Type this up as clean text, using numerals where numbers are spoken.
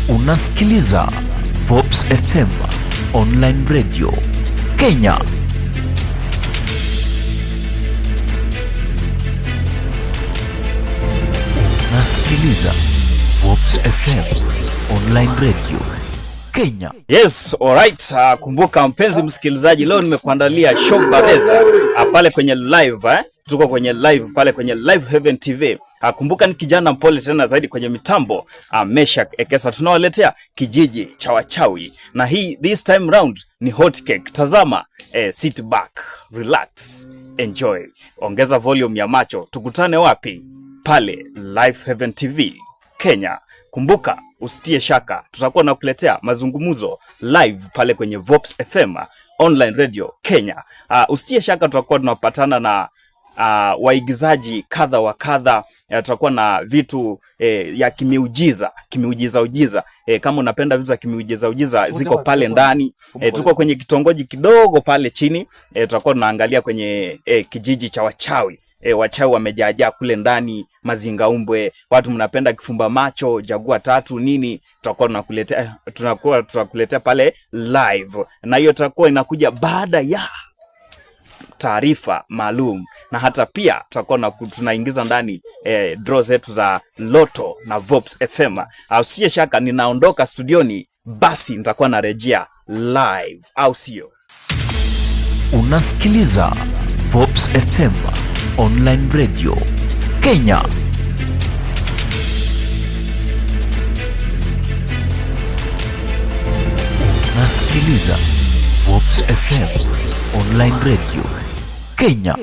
Unasikiliza Pops FM Online Radio Kenya. Unasikiliza Pops FM Online Radio Kenya. Yes, alright. Kumbuka mpenzi msikilizaji, leo nimekuandalia show bareza pale kwenye live tuko kwenye live pale kwenye Live Heaven TV. Kumbuka ni kijana mpole tena zaidi kwenye mitambo, Meshak Ekesa. Tunawaletea kijiji cha wachawi, na this time round ni hot cake. Tazama, sit back, relax, enjoy. Ongeza volume ya macho. Tukutane wapi? Pale Live Heaven TV Kenya. Kumbuka usitie shaka, tutakuwa na kuletea mazungumzo live pale kwenye Vops FM Online Radio Kenya. Usitie shaka, tutakuwa tunapatana na waigizaji kadha wa kadha. Tutakuwa na vitu ya kimiujiza. Kama unapenda vitu za kimiujiza ziko pale ndani. Tuko kwenye kitongoji kidogo pale chini. Tutakuwa tunaangalia kwenye kijiji cha wachawi. Wachawi wamejaajaa kule ndani, mazingaumbwe, watu mnapenda kifumba macho, jagua tatu nini. Tunakuletea pale live, na hiyo tutakuwa inakuja baada ya taarifa maalum, na hata pia tutakuwa tunaingiza ndani draw zetu za Loto na Vops FM. Usiye shaka, ninaondoka studioni, basi nitakuwa narejea live, au sio? Unasikiliza Vops FM Online Radio Kenya. Unasikiliza Vops FM Online Radio Kenya.